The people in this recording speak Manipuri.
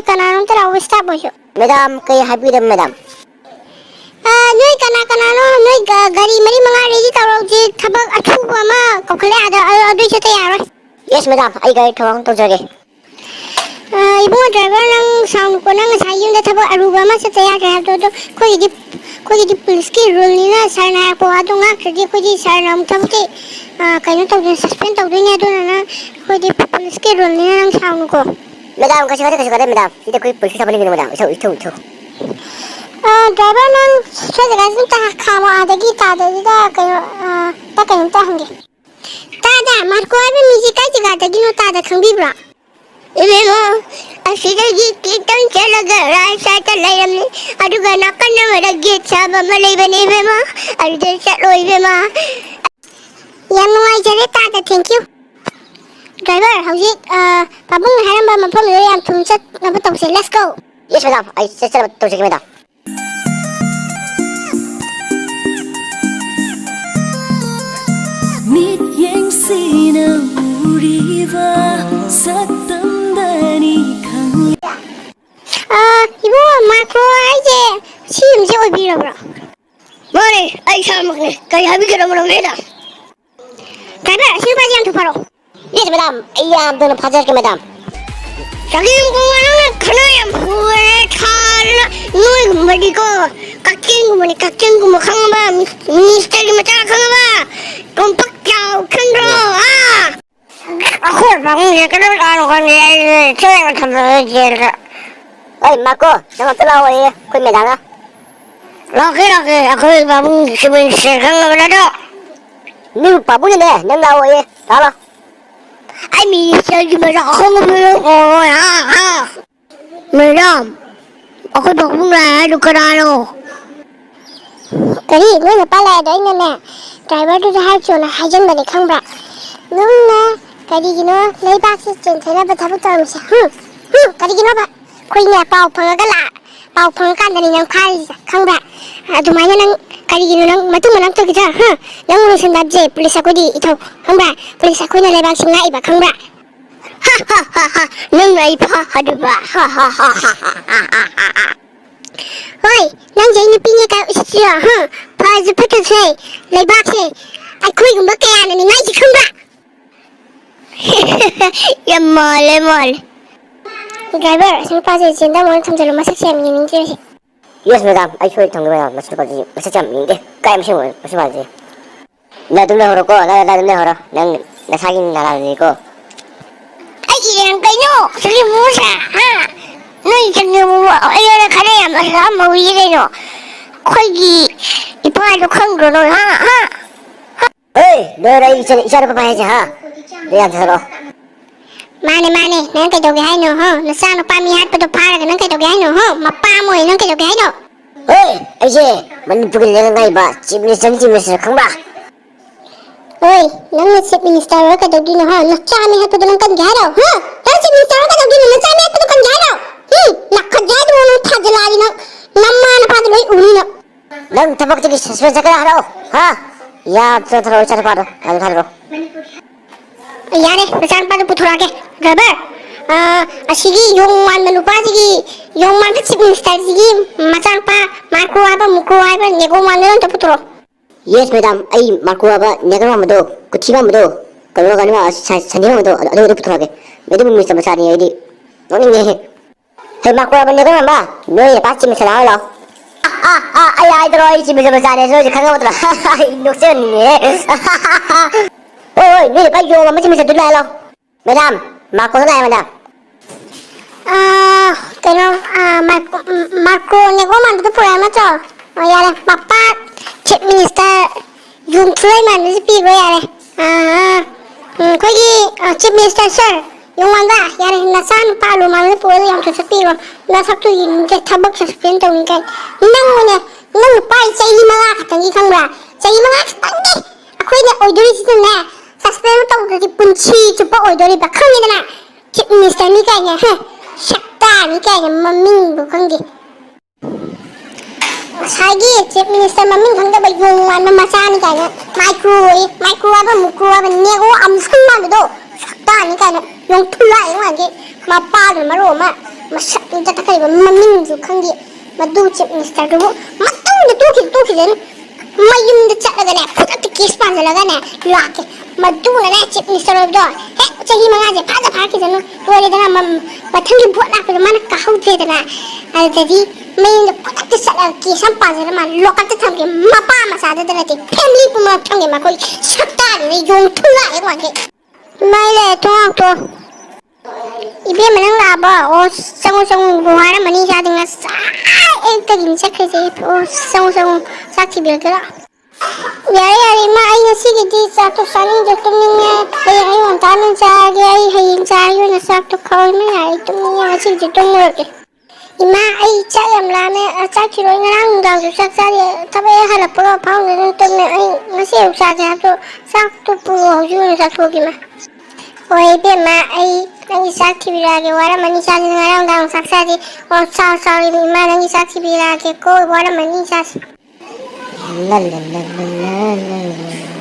Noi kananong tara stop mo siya. Madam, kay happy ram madam. Noi kanano noi gari mari mga ready taro ji thabak athuba ma kokhale ada adu sa tayaro. Yes madam, ay gari thawang to jage. Ibong driver nang sound ko nang sayong da thabak aruba ma sa tayaro to khoi di police ki rule ni na sar na ko adu nga khadi khoi di sar nam thamke kaino to suspend to ni adu na khoi di police ki rule ni nang sound ko. Madam, kasi kade madam. Ito ko'y police sa paligid madam. Ito. Driver nang sa jaga sin ta khamo adagi ta kayo ta hangi. Tada marko abi music ka jaga ta gino ta da khangbi bra. Mo asidagi kitang chalaga rai sa ta layam ni aduga nakan na maragi sa ba malay bani mo adu sa loy ma. Yan mo ay jare ta da thank you. Driver, howjik pabung haram ba mapam yo yam thumchat na batong se let's go. Yes madam, ay sesar to sige madam. Mmc Meitei Manipuri ibu macro aje sim je obi ra. Mari, ay samak kay habi ka naman madam. Driver, sino pa diyan tuparo? Yes madam, ay doon pajar ke madam. Salim ko ano na kanayam huwe khala noy madi ko kaking mo khang ba minister ni mata khang ba kompak chao khandro ako bang ye kana ano kan ye cheng tham je ka Ay mako, nang tulaw ay ko'y madam. Laki ako babung sibin khang ba do. Ni babu ni nang law ay talo. Ay minister ni mata khang ba Madam, ako babung na do kanano. Kari noi na pala da ina na driver to har chona hajan bane khang ba nung na kari gino nei ba si chen thena ba thabu tam sa kari gino ba khoi na pau phang ga la pau phang kan da ni nang khai khang ba adu mai nang kari gino nang matu manang to kita nang ru sen da je police ko di ito khang ba police ko na le ba sing ngai ba khang ba nang ngai pa adu ba Oi, nang jai ni pinya ka usya pa zu pata se le ba se ai khoi gum ba ka na ni ngai ji khang ba ya mole driver sing pa se chen da mo tham jalo ma sak sem ni ning je Yes madam, ay ko'y tong madam. Masajam hindi. Kaya mo siya masamaji. Nadum na horo ko, nadum na horo. Nang nasaging nalalaman ko. Ay ilang kayo sige mo sa Noi jengge mo ayo na kare ya ma ma wi ge no khoi gi ipa do khang ro no Hey, dorai ichara pa pahe ha. Riyan tharo. Mane nang kai doge hai no na sa no pa mi hat pa do phara nang kai doge hai no ma pa mo nang kai doge hai no Hey, aje Manipuri nang ngai ba. Chief Minister khang ba. Oi nang na chief minister ka doge no na cha mi hat pa do nang kan ga ro ta chief minister ka doge no na cha mi hat pa do kan ga ro na ka ja do no tha jala ni namma na pa do loi uni no Nang tabak tigi suspense ka haro. Ha? Ya tharo ichara pa do. Kali haro. Yare pesan pa do puthura ke driver asigi yongman manupa sigi yongman ka chief minister sigi macang pa marko aba mukro aba nego man to putro Yes madam, ay markuwa ba negara mo do. Kutiba mo do. Kalo ka naman sandiwa mo do. Ano do putura ke. Medyo mo misa masari ay di. Noni ni. Hey markuwa ba negara ba? Noi na pachi misala lo. Ay dro ay si misa masari so di kanga mo do. Ay nuksen ni. Oi, ni pa yo ma misa dulai lo. Madam, markuwa na madam. kano marko nego man to pura ma to yare papa chief minister yung three man ni pi go yare koi gi chief minister sir yung man ba yare nasan pa lu man ni pu yang to pi go na sak tu yin je thabak suspend to ni kai nang pai chai ni ma ka tang gi khang ba chai ma ka tang gi akhoi ne oidori si na suspend to gi punchi chu pa oidori ba khang ni na chief minister ni kai ne Sakta ni kaya maming bukan di. Sagi chief minister maming hangga bayung man masa ni kaya micro apa mukro apa nego amsan ma do. Sakta ni kaya yung tulai yung lagi ꯃꯄꯥꯗꯨꯅ ꯃꯔꯣꯟ ꯑꯃ ꯃꯁꯛꯅꯤꯗ ꯇꯛꯈꯠꯂꯤꯕ ꯃꯃꯤꯡꯁꯨ ꯈꯪꯗꯦ ꯃꯗꯨ ꯆꯤꯞ ꯃꯤꯅꯤꯁꯇꯔꯗꯨꯕꯨ ꯃꯇꯨꯡꯗ ꯇꯣꯛꯈꯤꯖꯅꯨ ꯃꯌꯨꯝꯗ ꯆꯠꯂꯒꯅꯦ ꯈꯨꯗꯛꯇ ꯀꯦꯁ ꯄꯥꯟꯁꯤꯜꯂꯒꯅꯦ ꯂꯥꯛꯀꯦ ꯃꯗꯨꯅꯅꯦ ꯆꯤꯞ ꯃꯤꯅꯤꯁꯇꯔ ꯑꯣꯏꯕꯗꯣ ꯍꯦꯛ ꯆꯍꯤ 5ꯁꯦ ꯐꯥꯔꯛꯈꯤꯖꯅꯨ ꯂꯣꯏꯔꯦꯗꯅ ꯃꯊꯪꯒꯤ ꯚꯣꯠ ꯂꯥꯛꯄꯗ ꯃꯥꯅ ꯀꯥꯍꯧꯗ꯭ꯔꯦꯗꯅ ꯑꯗꯨꯗꯗꯤ ꯃꯌꯨꯝꯗ ꯈꯨꯗꯛꯇ ꯆꯠꯂꯒ ꯀꯦꯁ ꯑꯃ ꯄꯥꯟꯁꯤꯜꯂ ꯃꯥ ꯂꯣꯀꯞꯇ ꯊꯝꯒꯦ ꯃꯄꯥ ꯃꯆꯥꯗꯨꯗ ꯅꯠꯇꯦ ꯐꯦꯃꯤꯂꯤ ꯄꯨꯝꯅꯃꯛ ꯊꯝꯒꯦ ꯃꯈꯣꯏ ꯁꯛꯇꯥꯗꯨꯅ ꯌꯣꯡꯊꯨꯡ ꯂꯥꯛꯑꯦ ꯋꯥꯡꯈꯩ ꯃꯩ ꯂꯩ ꯊꯣꯡ 이비에 맨날 나봐. 쌍우쌍우 뭐 하나만이 자든가 애들이 착해지. 쌍우쌍우 싹지 별더라. 야야 이마 아이는 시기지 싹도 싸는 적 똥능해. 아이 원다는 자기 아이 해인 자유는 싹도 거울면 아이 똥능해. 시기지 똥물게. 이마 아이 짜염 라네 짝지로 이랑 가서 싹싸리 탑에 하나 뿌려 파우는 때문에 아이 ngasi uk사지 하도 싹도 뿌려 주는 싹도기만. Ôi biết mà ai đang sát thì bị là cái quá là mình sát thì ngang đang sát sát đi sao sao thì mà đang sát thì bị là cái cô quá là mình sát La la la la la la.